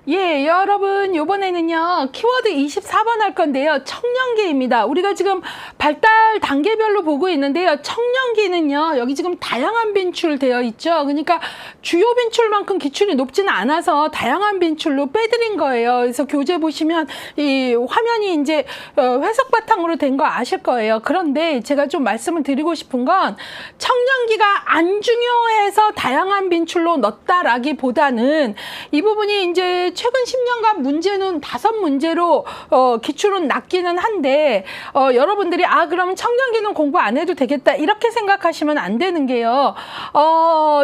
예, 여러분, 요번에는요, 키워드 24번 할 건데요. 청년기입니다. 우리가 지금 발달 단계별로 보고 있는데요. 청년기는요, 여기 지금 다양한 빈출되어 있죠. 그러니까 주요 빈출만큼 기출이 높지는 않아서 다양한 빈출로 빼드린 거예요. 그래서 교재 보시면 이 화면이 이제 회색 바탕으로 된 거 아실 거예요. 그런데 제가 좀 말씀을 드리고 싶은 건 청년기가 안 중요해서 다양한 빈출로 넣었다라기보다는 이 부분이 이제 최근 10년간 문제는 5문제로 기출은 낮기는 한데 여러분들이 그러면 청년기는 공부 안 해도 되겠다 이렇게 생각하시면 안 되는 게요.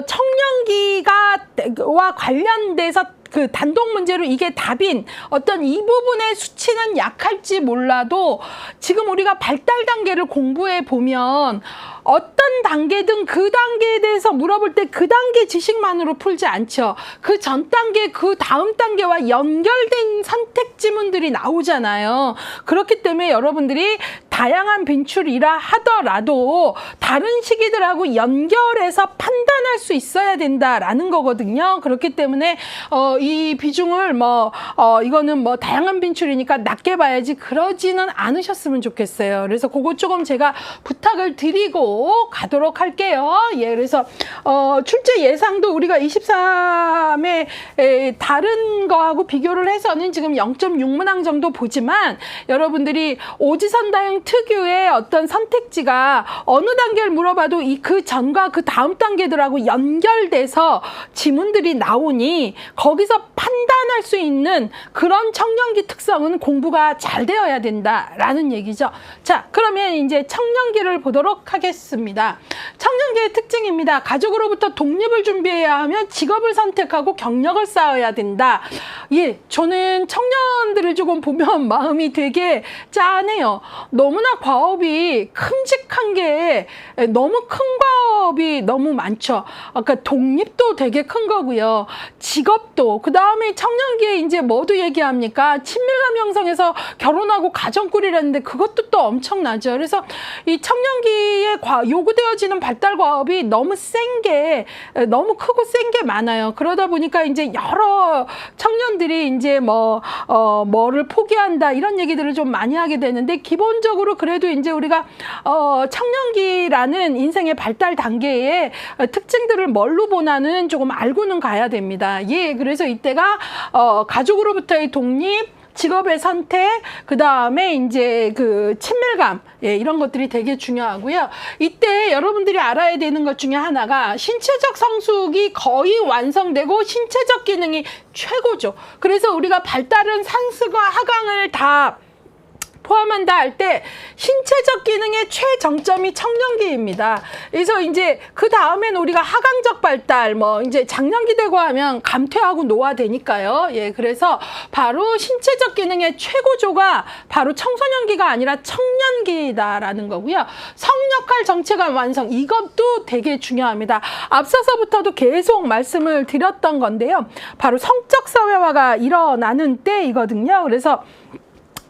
청년기와 관련돼서 그 단독 문제로 이게 답인 어떤 이 부분의 수치는 약할지 몰라도 지금 우리가 발달 단계를 공부해 보면 어떤 단계든 그 단계에 대해서 물어볼 때 그 단계 지식만으로 풀지 않죠. 그 전 단계, 그 다음 단계와 연결된 선택 지문들이 나오잖아요. 그렇기 때문에 여러분들이 다양한 빈출이라 하더라도 다른 시기들하고 연결해서 판단할 수 있어야 된다라는 거거든요. 그렇기 때문에 이 비중을 이거는 다양한 빈출이니까 낮게 봐야지 그러지는 않으셨으면 좋겠어요. 그래서 그거 조금 제가 부탁을 드리고 가도록 할게요. 예, 그래서 출제 예상도 우리가 23에 다른 거하고 비교를 해서는 지금 0.6문항 정도 보지만 여러분들이 오지선다형 특유의 어떤 선택지가 어느 단계를 물어봐도 그 전과 그 다음 단계들하고 연결돼서 지문들이 나오니 거기서 판단할 수 있는 그런 청년기 특성은 공부가 잘 되어야 된다라는 얘기죠. 자, 그러면 이제 청년기를 보도록 하겠습니다. 청년기의 특징입니다. 가족으로부터 독립을 준비해야 하면 직업을 선택하고 경력을 쌓아야 된다. 예, 저는 청년들을 조금 보면 마음이 되게 짠해요. 너무나 과업이 큼직한 게 너무 큰 과업이 너무 많죠. 아까 독립도 되게 큰 거고요. 직업도 그 다음에 청년기에 이제 뭐도 얘기합니까? 친밀감 형성해서 결혼하고 가정 꾸리라는데 그것도 또 엄청나죠. 그래서 이 청년기에 요구되어지는 발달 과업이 너무 센 게 너무 크고 센 게 많아요. 그러다 보니까 이제 여러 청년들이 이제 뭐를 포기한다 이런 얘기들을 좀 많이 하게 되는데 기본적으로 그래도 이제 우리가 청년기라는 인생의 발달 단계의 특징들을 뭘로 보나는 조금 알고는 가야 됩니다. 예, 그래서 이때가 가족으로부터의 독립, 직업의 선택, 그 다음에 이제 그 친밀감, 예, 이런 것들이 되게 중요하고요. 이때 여러분들이 알아야 되는 것 중에 하나가 신체적 성숙이 거의 완성되고 신체적 기능이 최고죠. 그래서 우리가 발달은 상승과 하강을 다 포함한다 할 때 신체적 기능의 최정점이 청년기입니다. 그래서 이제 그 다음엔 우리가 하강적 발달 이제 장년기 되고 하면 감퇴하고 노화되니까요. 예, 그래서 바로 신체적 기능의 최고조가 바로 청소년기가 아니라 청년기다라는 거고요. 성역할 정체감 완성 이것도 되게 중요합니다. 앞서서부터도 계속 말씀을 드렸던 건데요. 바로 성적 사회화가 일어나는 때이거든요. 그래서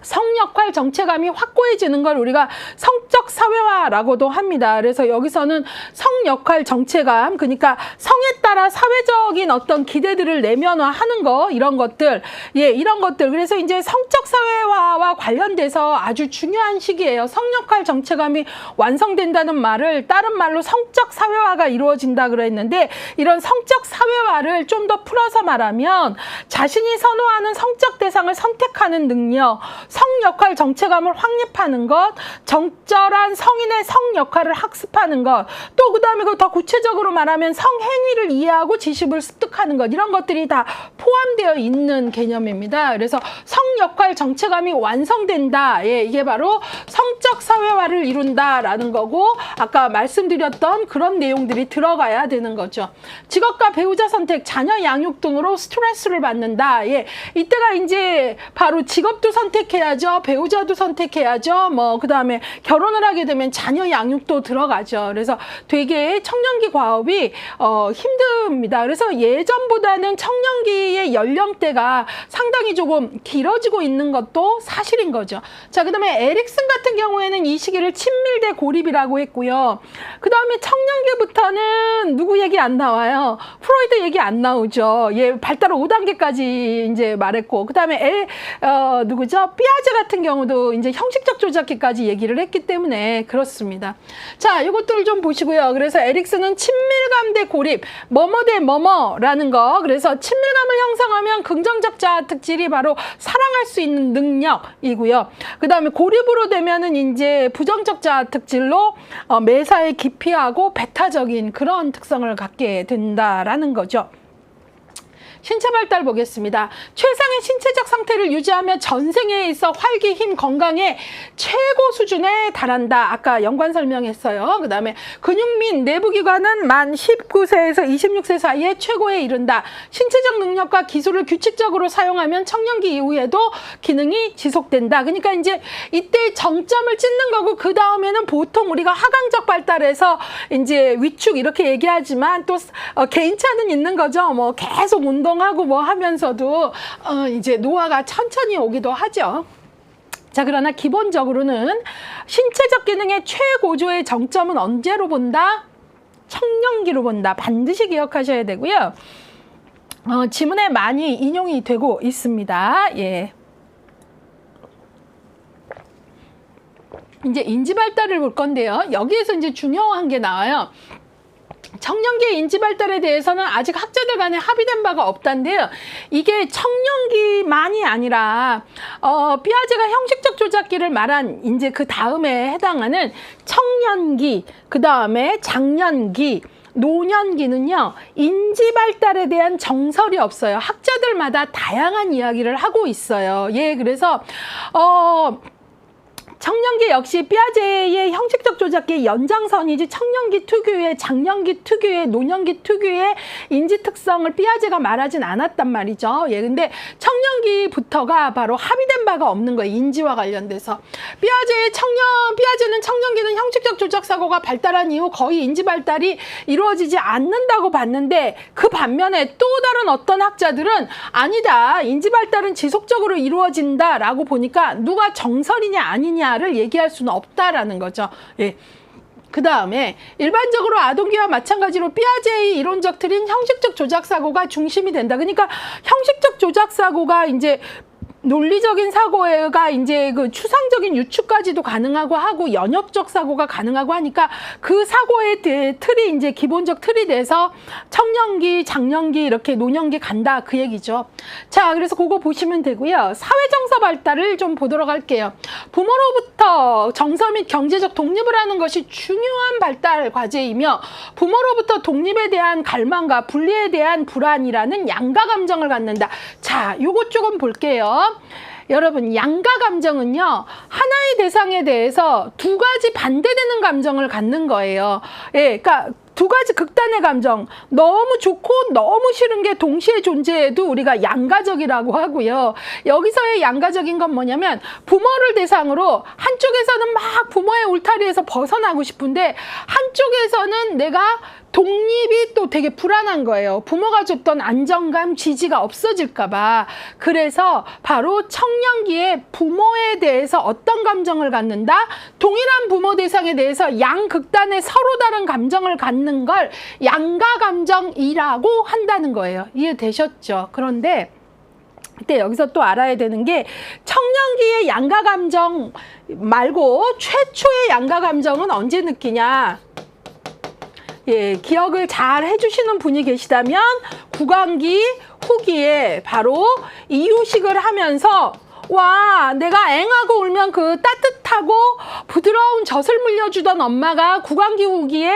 성역할 정체감이 확고해지는 걸 우리가 성적 사회화라고도 합니다. 그래서 여기서는 성역할 정체감, 그러니까 성에 따라 사회적인 어떤 기대들을 내면화하는 거, 이런 것들, 예, 이런 것들. 그래서 이제 성적 사회화와 관련돼서 아주 중요한 시기예요. 성역할 정체감이 완성된다는 말을 다른 말로 성적 사회화가 이루어진다 그랬는데 이런 성적 사회화를 좀 더 풀어서 말하면 자신이 선호하는 성적 대상을 선택하는 능력, 성 역할 정체감을 확립하는 것, 적절한 성인의 성 역할을 학습하는 것, 또 그다음에 더 구체적으로 말하면 성행위를 이해하고 지식을 습득하는 것, 이런 것들이 다 포함되어 있는 개념입니다. 그래서 성 역할 정체감이 완성된다. 예, 이게 바로 성적 사회화를 이룬다라는 거고 아까 말씀드렸던 그런 내용들이 들어가야 되는 거죠. 직업과 배우자 선택, 자녀 양육 등으로 스트레스를 받는다. 예, 이때가 이제 바로 직업도 선택해야 선택해야죠. 배우자도 선택해야죠. 뭐 그다음에 결혼을 하게 되면 자녀 양육도 들어가죠. 그래서 되게 청년기 과업이 힘듭니다. 그래서 예전보다는 청년기의 연령대가 상당히 조금 길어지고 있는 것도 사실인 거죠. 자, 그다음에 에릭슨 같은 경우에는 이 시기를 친밀대 고립이라고 했고요. 그다음에 청년기부터는 누구 얘기 안 나와요. 프로이드 얘기 안 나오죠. 예, 발달 5단계까지 이제 말했고, 그다음에 누구죠? 피아제 같은 경우도 이제 형식적 조작기까지 얘기를 했기 때문에 그렇습니다. 자, 이것들을 좀 보시고요. 그래서 에릭슨은 친밀감 대 고립, 뭐뭐 대 뭐뭐라는 거. 그래서 친밀감을 형성하면 긍정적 자아 특질이 바로 사랑할 수 있는 능력이고요. 그다음에 고립으로 되면은 이제 부정적 자아 특질로 매사에 기피하고 배타적인 그런 특성을 갖게 된다라는 거죠. 신체 발달 보겠습니다. 최상의 신체적 상태를 유지하며 전생에 있어 활기, 힘, 건강의 최고 수준에 달한다. 아까 연관 설명했어요. 그 다음에 근육 및 내부기관은 만 19세에서 26세 사이에 최고에 이른다. 신체적 능력과 기술을 규칙적으로 사용하면 청년기 이후에도 기능이 지속된다. 그러니까 이제 이때 정점을 찍는 거고, 그 다음에는 보통 우리가 하강적 발달에서 이제 위축 이렇게 얘기하지만 또 개인차는 있는 거죠. 뭐 계속 운동하고 뭐 하면서도 이제 노화가 천천히 오기도 하죠. 자, 그러나 기본적으로는 신체적 기능의 최고조의 정점은 언제로 본다? 청년기로 본다. 반드시 기억하셔야 되고요. 지문에 많이 인용이 되고 있습니다. 예. 이제 인지 발달을 볼 건데요. 여기에서 이제 중요한 게 나와요. 청년기의 인지 발달에 대해서는 아직 학자들 간에 합의된 바가 없다는데요. 이게 청년기만이 아니라 피아제가 형식적 조작기를 말한 이제 그 다음에 해당하는 청년기, 그 다음에 장년기, 노년기는요, 인지 발달에 대한 정설이 없어요. 학자들마다 다양한 이야기를 하고 있어요. 예, 그래서 청년기 역시 피아제의 형식적 조작기의 연장선이지 청년기 특유의, 장년기 특유의, 노년기 특유의 인지 특성을 피아제가 말하진 않았단 말이죠. 예, 근데 청년기부터가 바로 합의된 바가 없는 거예요. 인지와 관련돼서. 피아제는 청년기는 형식적 조작 사고가 발달한 이후 거의 인지 발달이 이루어지지 않는다고 봤는데, 그 반면에 또 다른 어떤 학자들은 아니다, 인지 발달은 지속적으로 이루어진다라고 보니까 누가 정설이냐 아니냐 를 얘기할 수는 없다라는 거죠. 예. 그 다음에 일반적으로 아동기와 마찬가지로 피아제의 이론적 틀인 형식적 조작 사고가 중심이 된다. 그러니까 형식적 조작 사고가 이제 논리적인 사고가 이제 그 추상적인 유추까지도 가능하고 하고 연역적 사고가 가능하고 하니까 그 사고의 틀이 이제 기본적 틀이 돼서 청년기, 장년기, 이렇게 노년기 간다, 그 얘기죠. 자, 그래서 그거 보시면 되고요. 사회 정서 발달을 좀 보도록 할게요. 부모로부터 정서 및 경제적 독립을 하는 것이 중요한 발달 과제이며, 부모로부터 독립에 대한 갈망과 분리에 대한 불안이라는 양가 감정을 갖는다. 자, 요것 조금 볼게요. 여러분, 양가 감정은요, 하나의 대상에 대해서 두 가지 반대되는 감정을 갖는 거예요. 예, 그러니까 두 가지 극단의 감정, 너무 좋고 너무 싫은 게 동시에 존재해도 우리가 양가적이라고 하고요. 여기서의 양가적인 건 뭐냐면, 부모를 대상으로 한쪽에서는 막 부모의 울타리에서 벗어나고 싶은데 한쪽에서는 내가 독립이 또 되게 불안한 거예요. 부모가 줬던 안정감, 지지가 없어질까 봐. 그래서 바로 청년기에 부모에 대해서 어떤 감정을 갖는다? 동일한 부모 대상에 대해서 양극단의 서로 다른 감정을 갖는 걸 양가 감정이라고 한다는 거예요. 이해되셨죠? 그런데 그때 여기서 또 알아야 되는 게, 청년기의 양가 감정 말고 최초의 양가 감정은 언제 느끼냐? 예, 기억을 잘 해주시는 분이 계시다면 구강기 후기에 바로 이유식을 하면서, 와, 내가 앵하고 울면 그 따뜻하고 부드러운 젖을 물려주던 엄마가 구강기 후기에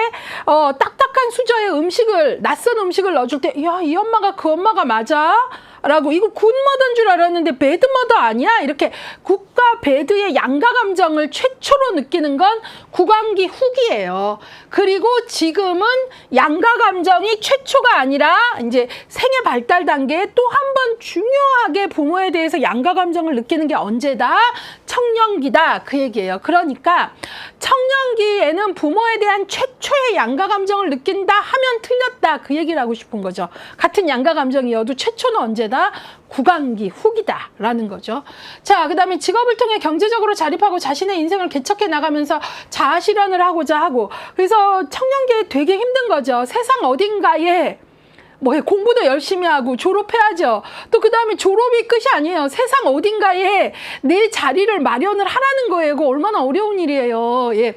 딱딱한 수저에 음식을, 낯선 음식을 넣어줄 때, 야, 이 엄마가 그 엄마가 맞아? 라고, 이거 굿머더인 줄 알았는데 배드머더 아니야? 이렇게 굿과 배드의 양가 감정을 최초로 느끼는 건 구강기 후기예요. 그리고 지금은 양가 감정이 최초가 아니라 이제 생애 발달 단계에 또 한 번 중요하게 부모에 대해서 양가 감정을 느끼는 게 언제다? 청년기다. 그 얘기예요. 그러니까 청년기에는 부모에 대한 최초의 양가 감정을 느낀다 하면 틀렸다. 그 얘기를 하고 싶은 거죠. 같은 양가 감정이어도 최초는 언제다? 구강기 후기다 라는 거죠. 자, 그 다음에 직업을 통해 경제적으로 자립하고 자신의 인생을 개척해 나가면서 자아 실현을 하고자 하고, 그래서 청년기에 되게 힘든 거죠. 세상 어딘가에 공부도 열심히 하고 졸업해야죠. 또 그 다음에 졸업이 끝이 아니에요. 세상 어딘가에 내 자리를 마련을 하라는 거예요. 그거 얼마나 어려운 일이에요. 예.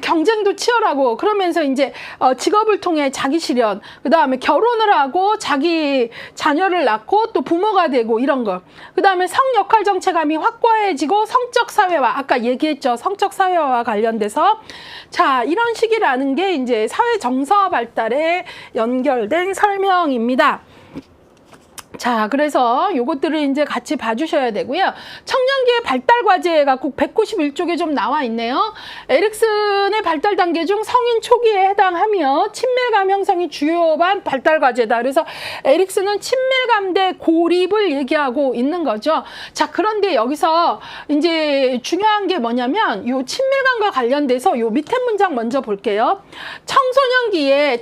경쟁도 치열하고, 그러면서 이제 직업을 통해 자기 실현, 그 다음에 결혼을 하고 자기 자녀를 낳고 또 부모가 되고 이런 거. 그 다음에 성 역할 정체감이 확고해지고 성적 사회화, 아까 얘기했죠. 성적 사회화와 관련돼서. 자, 이런 식이라는 게 이제 사회 정서 발달에 연결된 설명입니다. 자, 그래서 요것들을 이제 같이 봐주셔야 되고요. 청년기의 발달 과제가 꼭 191쪽에 좀 나와 있네요. 에릭슨의 발달 단계 중 성인 초기에 해당하며 친밀감 형성이 주요한 발달 과제다. 그래서 에릭슨은 친밀감 대 고립을 얘기하고 있는 거죠. 자, 그런데 여기서 이제 중요한 게 뭐냐면 요 친밀감과 관련돼서 요 밑에 문장 먼저 볼게요. 청소년기에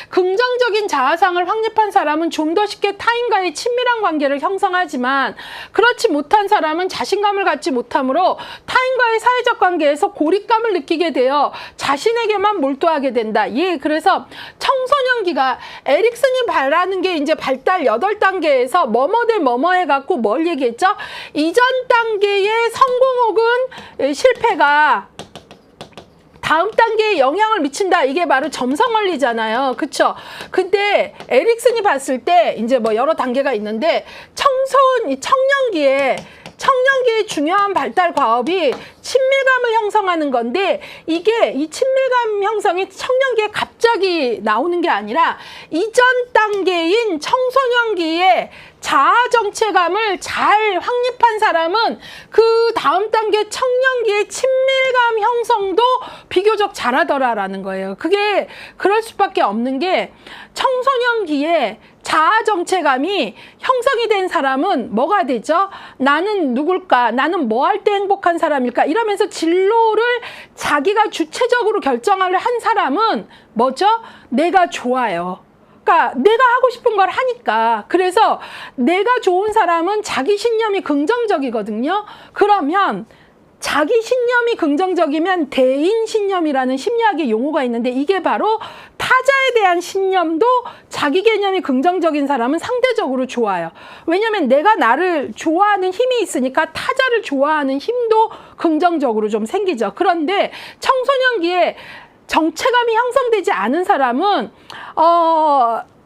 긍정적인 자아상을 확립한 사람은 좀 더 쉽게 타인과의 친밀한 관계를 형성하지만, 그렇지 못한 사람은 자신감을 갖지 못하므로 타인과의 사회적 관계에서 고립감을 느끼게 되어 자신에게만 몰두하게 된다. 예, 그래서 청소년기가 에릭슨이 말하는 게 이제 발달 8단계에서 뭐뭐 대 뭐뭐 해갖고 뭘 얘기했죠? 이전 단계의 성공 혹은 실패가 다음 단계에 영향을 미친다. 이게 바로 점성 원리잖아요. 그쵸? 근데 에릭슨이 봤을 때 이제 뭐 여러 단계가 있는데 청년기에 중요한 발달 과업이 친밀감을 형성하는 건데, 이게 이 친밀감 형성이 청년기에 갑자기 나오는 게 아니라 이전 단계인 청소년기에 자아 정체감을 잘 확립한 사람은 그 다음 단계 청년기의 친밀감 형성도 비교적 잘하더라라는 거예요. 그게 그럴 수밖에 없는 게, 청소년기에 자아 정체감이 형성이 된 사람은 뭐가 되죠? 나는 누굴까? 나는 뭐 할 때 행복한 사람일까? 이러면서 진로를 자기가 주체적으로 결정을 한 사람은 뭐죠? 내가 좋아요. 그러니까 내가 하고 싶은 걸 하니까. 그래서 내가 좋은 사람은 자기 신념이 긍정적이거든요. 그러면 자기 신념이 긍정적이면 대인 신념이라는 심리학의 용어가 있는데, 이게 바로 타자에 대한 신념도 자기 개념이 긍정적인 사람은 상대적으로 좋아요. 왜냐면 내가 나를 좋아하는 힘이 있으니까 타자를 좋아하는 힘도 긍정적으로 좀 생기죠. 그런데 청소년기에 정체감이 형성되지 않은 사람은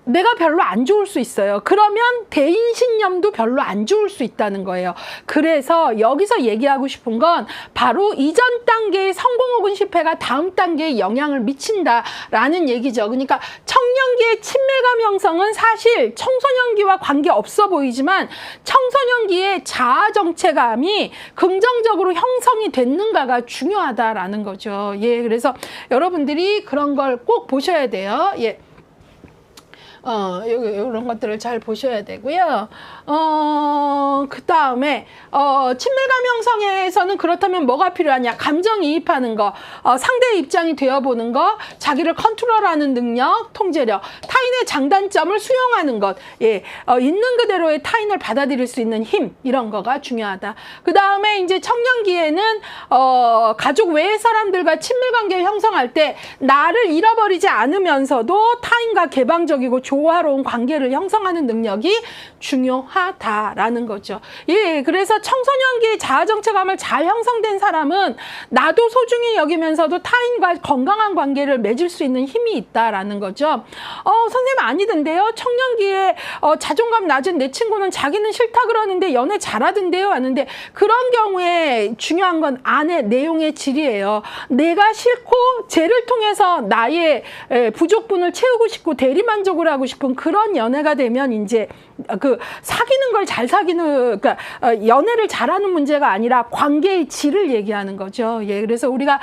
내가 별로 안 좋을 수 있어요. 그러면 대인 신념도 별로 안 좋을 수 있다는 거예요. 그래서 여기서 얘기하고 싶은 건 바로 이전 단계의 성공 혹은 실패가 다음 단계에 영향을 미친다라는 얘기죠. 그러니까 청년기의 친밀감 형성은 사실 청소년기와 관계없어 보이지만 청소년기의 자아 정체감이 긍정적으로 형성이 됐는가가 중요하다라는 거죠. 예, 그래서 여러분들이 그런 걸 꼭 보셔야 돼요. 예. 이런 것들을 잘 보셔야 되고요. 그 다음에, 친밀감 형성에서는 그렇다면 뭐가 필요하냐? 감정이입하는 거, 상대의 입장이 되어보는 거, 자기를 컨트롤하는 능력, 통제력, 타인의 장단점을 수용하는 것, 예, 있는 그대로의 타인을 받아들일 수 있는 힘, 이런 거가 중요하다. 그 다음에 이제 청년기에는, 가족 외의 사람들과 친밀관계를 형성할 때, 나를 잃어버리지 않으면서도 타인과 개방적이고 조화로운 관계를 형성하는 능력이 중요하다라는 거죠. 예, 그래서 청소년기의 자아정체감을 잘 형성된 사람은 나도 소중히 여기면서도 타인과 건강한 관계를 맺을 수 있는 힘이 있다라는 거죠. 선생님 아니던데요? 청년기에 자존감 낮은 내 친구는 자기는 싫다 그러는데 연애 잘하던데요? 하는데 그런 경우에 중요한 건 안의 내용의 질이에요. 내가 싫고 쟤를 통해서 나의 부족분을 채우고 싶고 대리만족을 하고 싶은 그런 연애가 되면 이제 그 사귀는 걸 잘 사귀는, 그러니까 연애를 잘하는 문제가 아니라 관계의 질을 얘기하는 거죠. 예, 그래서 우리가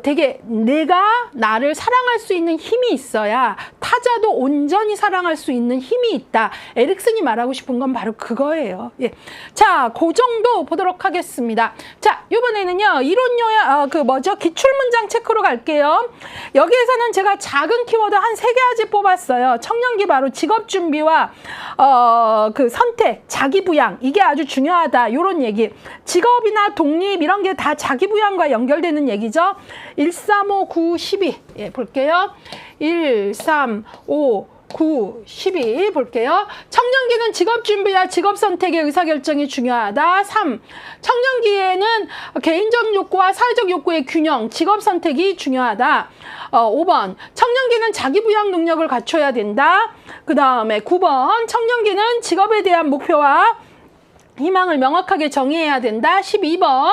되게 내가 나를 사랑할 수 있는 힘이 있어야 타자도 온전히 사랑할 수 있는 힘이 있다. 에릭슨이 말하고 싶은 건 바로 그거예요. 예, 자, 그 정도 보도록 하겠습니다. 자, 이번에는요 이론 요약, 기출 문장 체크로 갈게요. 여기에서는 제가 작은 키워드 한 3가지 뽑았어요. 청년기 바로 직업 준비와 그 선택, 자기 부양, 이게 아주 중요하다. 이런 얘기. 직업이나 독립 이런 게 다 자기 부양과 연결되는 얘기죠. 1, 3, 5, 9, 12. 예, 볼게요. 1, 3, 5, 9, 12 볼게요. 청년기는 직업 준비와 직업 선택의 의사결정이 중요하다. 3. 청년기에는 개인적 욕구와 사회적 욕구의 균형, 직업 선택이 중요하다. 5번. 청년기는 자기 부양 능력을 갖춰야 된다. 그 다음에 9번. 청년기는 직업에 대한 목표와 희망을 명확하게 정의해야 된다. 12번.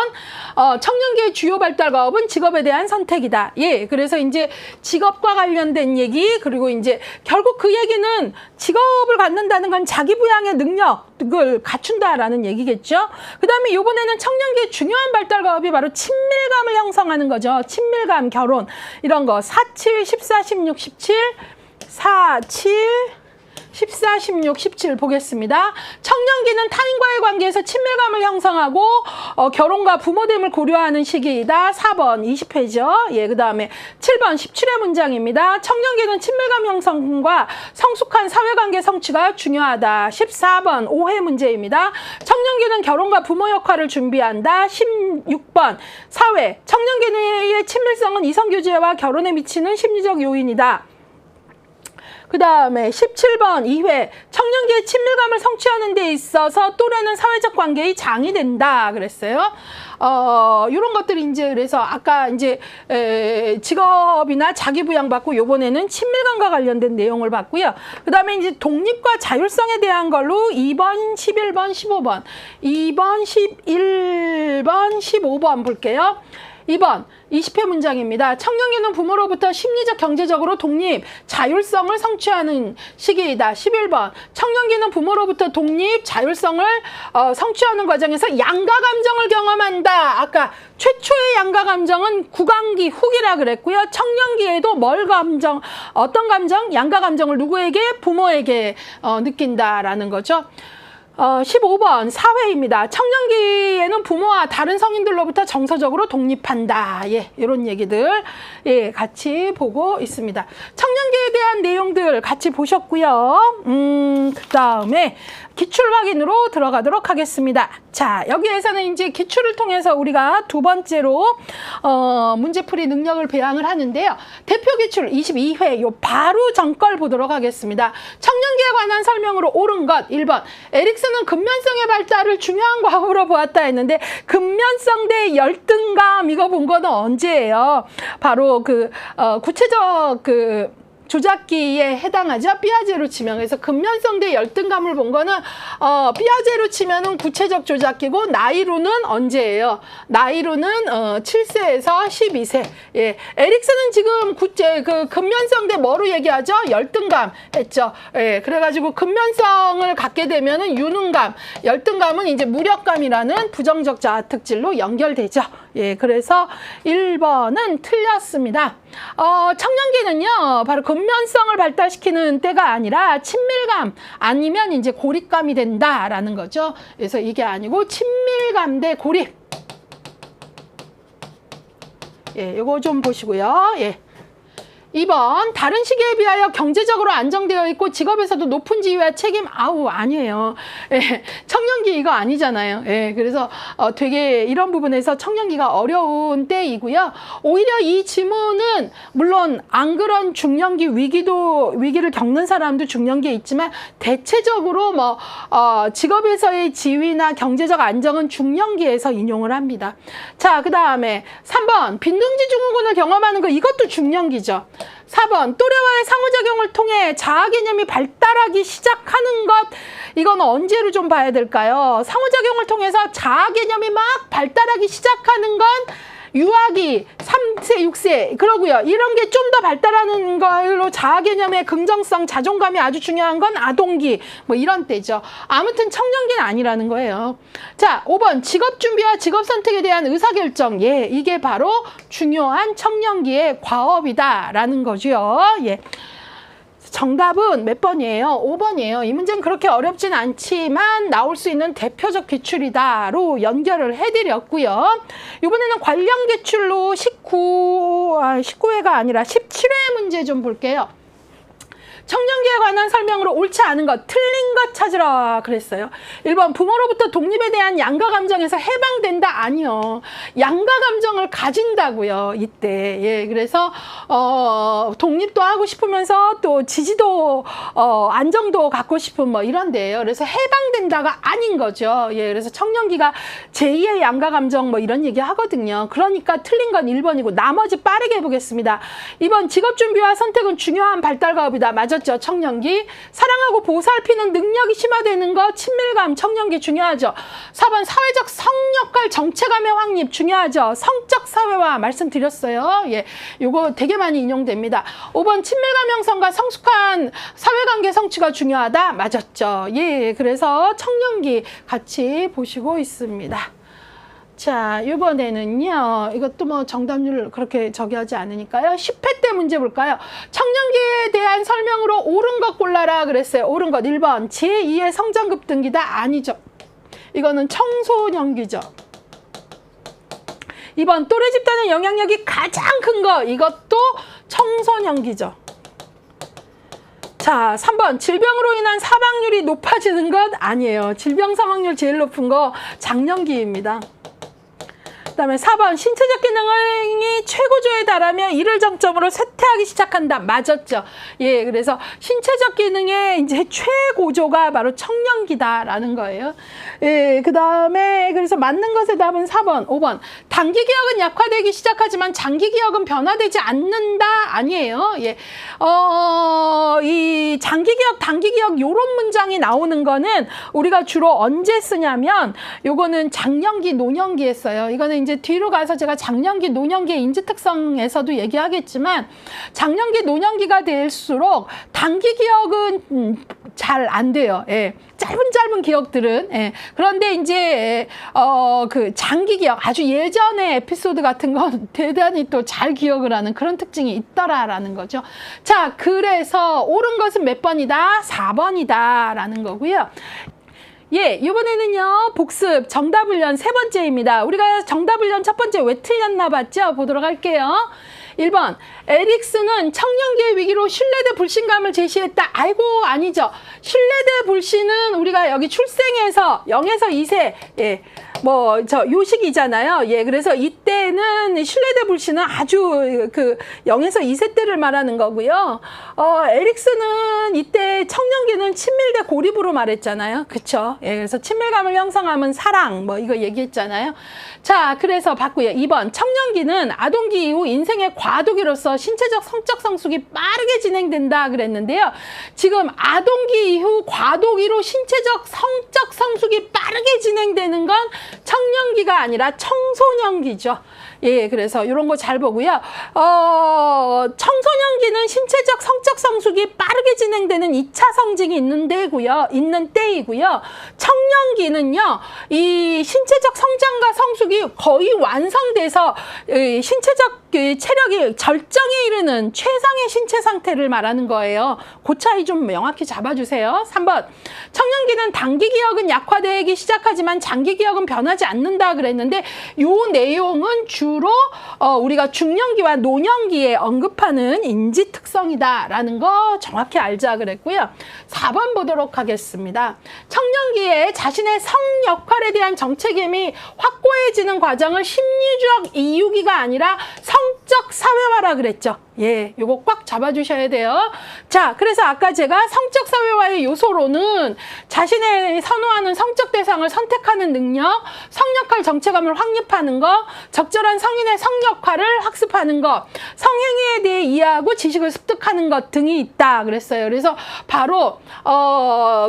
청년기의 주요 발달 과업은 직업에 대한 선택이다. 예, 그래서 이제 직업과 관련된 얘기, 그리고 이제 결국 그 얘기는 직업을 갖는다는 건 자기 부양의 능력을 갖춘다라는 얘기겠죠. 그 다음에 이번에는 청년기의 중요한 발달 과업이 바로 친밀감을 형성하는 거죠. 친밀감, 결혼, 이런 거. 4, 7, 14, 16, 17, 4, 7, 14, 16, 17 보겠습니다. 청년기는 타인과의 관계에서 친밀감을 형성하고 결혼과 부모됨을 고려하는 시기이다. 4번 20회죠. 예, 그 다음에 7번 17회 문장입니다. 청년기는 친밀감 형성과 성숙한 사회관계 성취가 중요하다. 14번 5회 문제입니다. 청년기는 결혼과 부모 역할을 준비한다. 16번 사회. 청년기의 친밀성은 이성교제와 결혼에 미치는 심리적 요인이다. 그 다음에 17번 2회. 청년기의 친밀감을 성취하는 데 있어서 또래는 사회적 관계의 장이 된다 그랬어요. 이런 것들이 이제 그래서 아까 이제 직업이나 자기 부양받고 요번에는 친밀감과 관련된 내용을 봤고요. 그 다음에 이제 독립과 자율성에 대한 걸로 2번, 11번, 15번, 2번, 11번, 15번 볼게요. 2번 20회 문장입니다. 청년기는 부모로부터 심리적, 경제적으로 독립, 자율성을 성취하는 시기이다. 11번 청년기는 부모로부터 독립, 자율성을 성취하는 과정에서 양가 감정을 경험한다. 아까 최초의 양가 감정은 구강기 후기라 그랬고요. 청년기에도 어떤 감정? 양가 감정을 누구에게? 부모에게 느낀다라는 거죠. 15번 사회입니다. 청년기에는 부모와 다른 성인들로부터 정서적으로 독립한다. 예, 이런 얘기들 같이 보고 있습니다. 청년기에 대한 내용들 같이 보셨고요. 그 다음에 기출 확인으로 들어가도록 하겠습니다. 자, 여기에서는 이제 기출을 통해서 우리가 두 번째로 문제풀이 능력을 배양을 하는데요. 대표 기출 22회 요 바로 전걸 보도록 하겠습니다. 청년기에 관한 설명으로 옳은 것 1번. 에릭슨은 근면성의 발달을 중요한 과업으로 보았다 했는데 근면성 대 열등감 이거 본 거는 언제예요? 바로 구체적 조작기에 해당하죠. 삐아제로 치면. 그래서 근면성 대 열등감을 본 거는 삐아제로 치면은 구체적 조작기고 나이로는 언제예요? 나이로는 7세에서 12세. 예. 에릭슨은 지금 근면성 대 뭐로 얘기하죠? 열등감 했죠. 예. 그래가지고 근면성을 갖게 되면은 유능감, 열등감은 이제 무력감이라는 부정적 자아 특질로 연결되죠. 예. 그래서 1번은 틀렸습니다. 청년기는요, 바로 근면성을 발달시키는 때가 아니라 친밀감 아니면 이제 고립감이 된다라는 거죠. 그래서 이게 아니고 친밀감 대 고립. 예, 요거 좀 보시고요. 예. 2번 다른 시기에 비하여 경제적으로 안정되어 있고 직업에서도 높은 지위와 책임 아니에요. 예, 청년기 이거 아니잖아요. 예, 그래서 되게 이런 부분에서 청년기가 어려운 때이고요. 오히려 이 지문은 물론 안 그런 중년기 위기를 겪는 사람도 중년기에 있지만 대체적으로 직업에서의 지위나 경제적 안정은 중년기에서 인용을 합니다. 자, 그 다음에 3번 빈둥지 증후군을 경험하는 거 이것도 중년기죠. 4번 또래와의 상호작용을 통해 자아 개념이 발달하기 시작하는 것 이건 언제로 좀 봐야 될까요? 상호작용을 통해서 자아 개념이 막 발달하기 시작하는 건 유아기 5세, 6세 그러고요. 이런 게 좀 더 발달하는 걸로 자아 개념의 긍정성, 자존감이 아주 중요한 건 아동기 뭐 이런 때죠. 아무튼 청년기는 아니라는 거예요. 자, 5번 직업 준비와 직업 선택에 대한 의사결정. 예, 이게 바로 중요한 청년기의 과업이다라는 거죠. 예. 정답은 몇 번이에요? 5번이에요. 이 문제는 그렇게 어렵진 않지만 나올 수 있는 대표적 기출이다로 연결을 해드렸고요. 이번에는 관련 기출로 19회가 아니라 17회 문제 좀 볼게요. 청년기에 관한 설명으로 옳지 않은 것, 틀린 것 찾으라 그랬어요. 1번 부모로부터 독립에 대한 양가 감정에서 해방된다. 아니요. 양가 감정을 가진다고요. 이때. 예, 그래서 독립도 하고 싶으면서 또 지지도 안정도 갖고 싶은 뭐 이런 데예요. 그래서 해방된다가 아닌 거죠. 예, 그래서 청년기가 제2의 양가 감정 뭐 이런 얘기 하거든요. 그러니까 틀린 건 1번이고 나머지 빠르게 해보겠습니다. 2번 직업 준비와 선택은 중요한 발달 과업이다. 맞아. 청년기. 사랑하고 보살피는 능력이 심화되는 거 친밀감 청년기 중요하죠. 4번 사회적 성역할 정체감의 확립 중요하죠. 성적 사회화 말씀드렸어요. 예, 요거 되게 많이 인용됩니다. 5번 친밀감 형성과 성숙한 사회관계 성취가 중요하다. 맞았죠. 예, 그래서 청년기 같이 보시고 있습니다. 자, 이번에는요, 이것도 뭐 정답률 그렇게 저기 하지 않으니까요. 10회 때 문제 볼까요? 청년기에 대한 설명으로 옳은 것 골라라 그랬어요. 옳은 것 1번. 제2의 성장급 등기다. 아니죠. 이거는 청소년기죠. 2번. 또래 집단의 영향력이 가장 큰 거. 이것도 청소년기죠. 자, 3번. 질병으로 인한 사망률이 높아지는 것 아니에요. 질병 사망률 제일 높은 거 장년기입니다. 그다음에 4번 신체적 기능이 최고조에 달하며 이를 정점으로 쇠퇴하기 시작한다. 맞았죠. 예, 그래서 신체적 기능의 이제 최고조가 바로 청년기다라는 거예요. 예, 그다음에 그래서 맞는 것의 답은 4번, 5번. 단기 기억은 약화되기 시작하지만 장기 기억은 변화되지 않는다. 아니에요. 예, 이 장기 기억, 단기 기억 요런 문장이 나오는 거는 우리가 주로 언제 쓰냐면 요거는 장년기, 노년기에 써요. 이거는 이제 뒤로 가서 제가 장년기, 노년기의 인지 특성에서도 얘기하겠지만 장년기, 노년기가 될수록 단기 기억은 잘 안 돼요. 예. 짧은 기억들은. 예. 그런데 이제 그 장기 기억, 아주 예전의 에피소드 같은 건 대단히 또 잘 기억을 하는 그런 특징이 있더라라는 거죠. 자, 그래서 옳은 것은 몇 번이다? 4번이다라는 거고요. 예, 이번에는요, 복습, 정답훈련 세 번째입니다. 우리가 정답훈련 첫 번째 왜 틀렸나 봤죠? 보도록 할게요. 1번, 에릭슨은 청년기의 위기로 신뢰대 불신감을 제시했다. 아이고, 아니죠. 신뢰대 불신은 우리가 여기 출생에서 0에서 2세, 예, 뭐, 요식이잖아요. 예, 그래서 이때는 신뢰대 불신은 아주 그 0에서 2세 때를 말하는 거고요. 에릭슨은 이때 청년기는 친밀대 고립으로 말했잖아요. 그쵸? 예, 그래서 친밀감을 형성하면 사랑, 뭐, 이거 얘기했잖아요. 자, 그래서 봤고요. 2번, 청년기는 아동기 이후 인생의 과도기로서 신체적 성적 성숙이 빠르게 진행된다 그랬는데요. 지금 아동기 이후 과도기로 신체적 성적 성숙이 빠르게 진행되는 건 청년기가 아니라 청소년기죠. 예, 그래서 이런 거 잘 보고요. 청소년기는 신체적 성적 성숙이 빠르게 진행되는 2차 성징이 있는 때이고요. 청년기는요, 이 신체적 성장과 성숙이 거의 완성돼서 신체적 체력이 절정에 이르는 최상의 신체 상태를 말하는 거예요. 그 차이 좀 명확히 잡아주세요. 3번, 청년기는 단기 기억은 약화되기 시작하지만 장기 기억은 변하지 않는다 그랬는데 요 내용은 주로 우리가 중년기와 노년기에 언급하는 인지 특성이다라는 거 정확히 알자 그랬고요. 4번 보도록 하겠습니다. 청년기에 자신의 성 역할에 대한 정체감이 확고해지는 과정을 심리적 이유기가 아니라 성적 사회화라 그랬죠. 예, 요거 꽉 잡아주셔야 돼요. 자, 그래서 아까 제가 성적 사회화의 요소로는 자신의 선호하는 성적 대상을 선택하는 능력, 성역할 정체감을 확립하는 거, 적절한 성인의 성역할을 학습하는 거, 성행위에 대해 이해하고 지식을 습득하는 것 등이 있다 그랬어요. 그래서 바로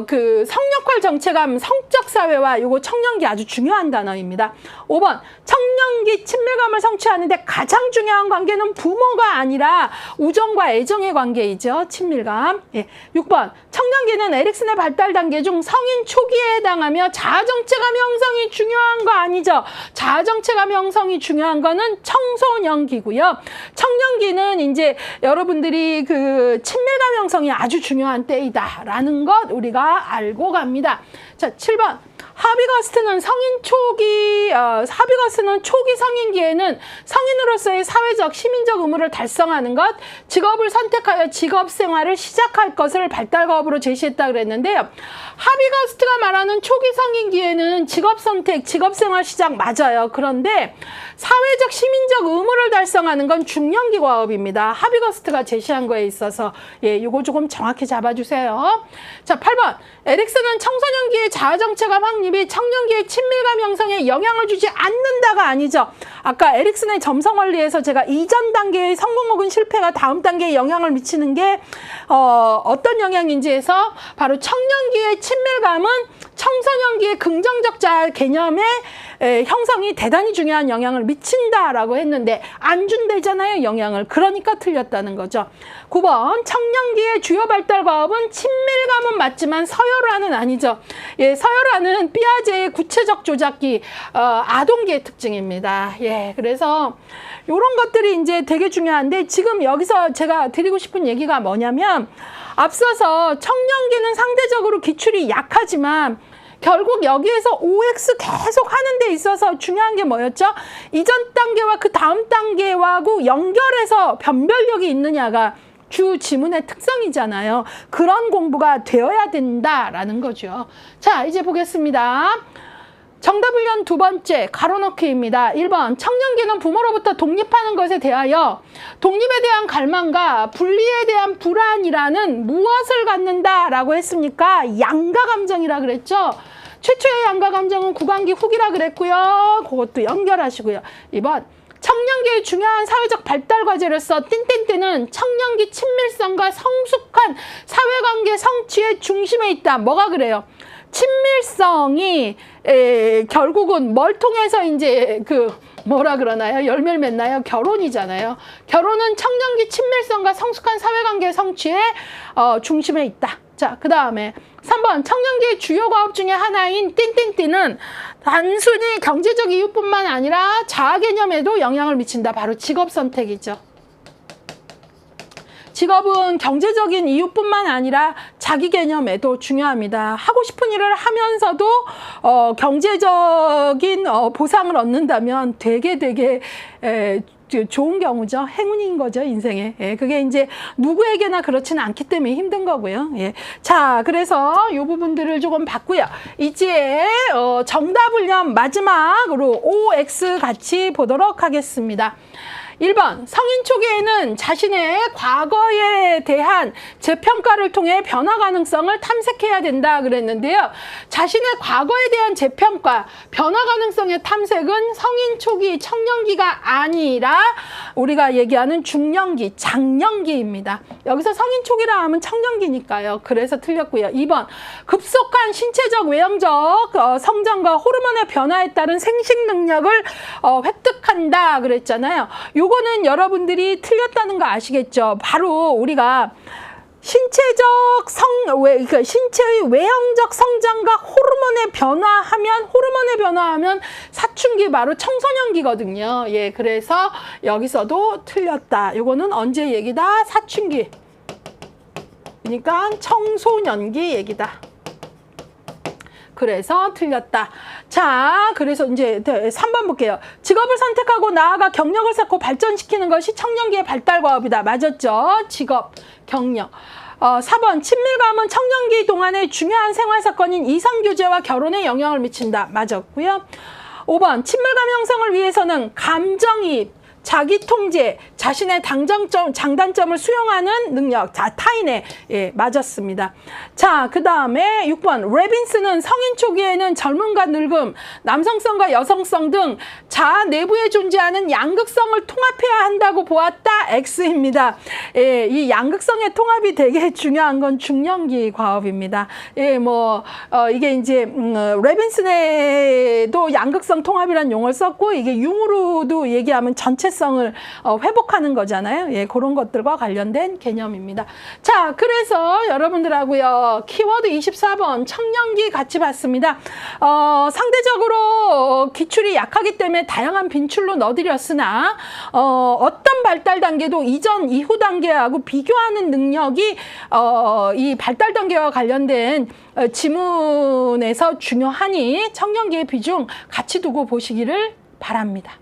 그 성역할 정체감, 성적 사회화, 요거 청년기 아주 중요한 단어입니다. 5번, 청년기 친밀감을 성취하는데 가장 중요한 관계는 부모가 아니라 우정과 애정의 관계이죠. 친밀감. 예. 6번, 청년기는 에릭슨의 발달 단계 중 성인 초기에 해당하며 자아정체감 형성이 중요한 거 아니죠. 자아정체감 형성이 중요한 거는 청소년기고요. 청년기는 이제 여러분들이 그 친밀감 형성이 아주 중요한 때이다라는 것 우리가 알고 갑니다. 자, 7번. 하비거스트는 하비거스트는 초기 성인기에는 성인으로서의 사회적, 시민적 의무를 달성하는 것, 직업을 선택하여 직업 생활을 시작할 것을 발달과업으로 제시했다 그랬는데요. 하비거스트가 말하는 초기 성인기에는 직업 선택, 직업 생활 시작 맞아요. 그런데 사회적, 시민적 의무를 달성하는 건 중년기 과업입니다. 하비거스트가 제시한 거에 있어서 예, 요거 조금 정확히 잡아주세요. 자, 8번. 에릭슨은 청소년기의 자아정체감 확립이 청년기의 친밀감 형성에 영향을 주지 않는다가 아니죠. 아까 에릭슨의 점성원리에서 제가 이전 단계의 성공 혹은 실패가 다음 단계에 영향을 미치는 게 어떤 영향인지 해서 바로 청년기의 친밀감은 청소년기의 긍정적 자아 개념의 형성이 대단히 중요한 영향을 미친다라고 했는데 안 준대잖아요, 영향을. 그러니까 틀렸다는 거죠. 9번, 청년기의 주요 발달 과업은 친밀감은 맞지만 서열화는 아니죠. 예, 서열화는 피아제의 구체적 조작기, 아동기의 특징입니다. 예, 그래서 이런 것들이 이제 되게 중요한데 지금 여기서 제가 드리고 싶은 얘기가 뭐냐면 앞서서 청년기는 상대적으로 기출이 약하지만 결국 여기에서 OX 계속 하는 데 있어서 중요한 게 뭐였죠? 이전 단계와 그 다음 단계하고 연결해서 변별력이 있느냐가 주 지문의 특성이잖아요. 그런 공부가 되어야 된다라는 거죠. 자, 이제 보겠습니다. 정답훈련 두 번째 가로넣기입니다. 1번, 청년기는 부모로부터 독립하는 것에 대하여 독립에 대한 갈망과 분리에 대한 불안이라는 무엇을 갖는다라고 했습니까? 양가 감정이라 그랬죠. 최초의 양가 감정은 구강기 후기라 그랬고요. 그것도 연결하시고요. 2번, 청년기의 중요한 사회적 발달 과제로서 띵띵띵은 청년기 친밀성과 성숙한 사회관계 성취의 중심에 있다. 뭐가 그래요? 친밀성이 결국은 뭘 통해서 이제 그 뭐라 그러나요? 열매를 맺나요? 결혼이잖아요. 결혼은 청년기 친밀성과 성숙한 사회관계 성취의 중심에 있다. 자, 그 다음에 3번, 청년기의 주요 과업 중에 하나인 띵띵띵은 단순히 경제적 이유뿐만 아니라 자아 개념에도 영향을 미친다. 바로 직업 선택이죠. 직업은 경제적인 이유뿐만 아니라 자기 개념에도 중요합니다. 하고 싶은 일을 하면서도 경제적인 보상을 얻는다면 되게 좋은 경우죠. 행운인 거죠, 인생에. 예, 그게 이제 누구에게나 그렇지는 않기 때문에 힘든 거고요. 예. 자, 그래서 이 부분들을 조금 봤고요. 이제 정답훈련 마지막으로 OX 같이 보도록 하겠습니다. 1번, 성인 초기에는 자신의 과거에 대한 재평가를 통해 변화 가능성을 탐색해야 된다 그랬는데요. 자신의 과거에 대한 재평가, 변화 가능성의 탐색은 성인 초기, 청년기가 아니라 우리가 얘기하는 중년기, 장년기입니다. 여기서 성인 초기라 하면 청년기니까요. 그래서 틀렸고요. 2번, 급속한 신체적, 외형적 성장과 호르몬의 변화에 따른 생식 능력을 획득한다 그랬잖아요. 요거는 여러분들이 틀렸다는 거 아시겠죠? 바로 우리가 신체의 외형적 성장과 호르몬의 변화하면 사춘기 바로 청소년기거든요. 예, 그래서 여기서도 틀렸다. 요거는 언제 얘기다? 사춘기. 그러니까 청소년기 얘기다. 그래서 틀렸다. 자, 그래서 이제 3번 볼게요. 직업을 선택하고 나아가 경력을 쌓고 발전시키는 것이 청년기의 발달 과업이다. 맞았죠? 직업, 경력. 4번, 친밀감은 청년기 동안의 중요한 생활 사건인 이성교제와 결혼에 영향을 미친다. 맞았고요. 5번, 친밀감 형성을 위해서는 감정이입, 자기 통제, 자신의 장단점을 수용하는 능력. 자, 타인의, 예, 맞았습니다. 자, 그 다음에 6번. 레빈스는 성인 초기에는 젊음과 늙음, 남성성과 여성성 등 자아 내부에 존재하는 양극성을 통합해야 한다고 보았다. X입니다. 예, 이 양극성의 통합이 되게 중요한 건 중년기 과업입니다. 예, 뭐, 이게 이제, 레빈슨에도 양극성 통합이라는 용어를 썼고, 이게 융으로도 얘기하면 전체성을 회복하는 거잖아요. 예, 그런 것들과 관련된 개념입니다. 자, 그래서 여러분들하고요, 키워드 24번 청년기 같이 봤습니다. 상대적으로 기출이 약하기 때문에 다양한 빈출로 넣어드렸으나, 어떤 발달 단계도 이전, 이후 단계하고 비교하는 능력이, 이 발달 단계와 관련된 지문에서 중요하니 청년기의 비중 같이 두고 보시기를 바랍니다.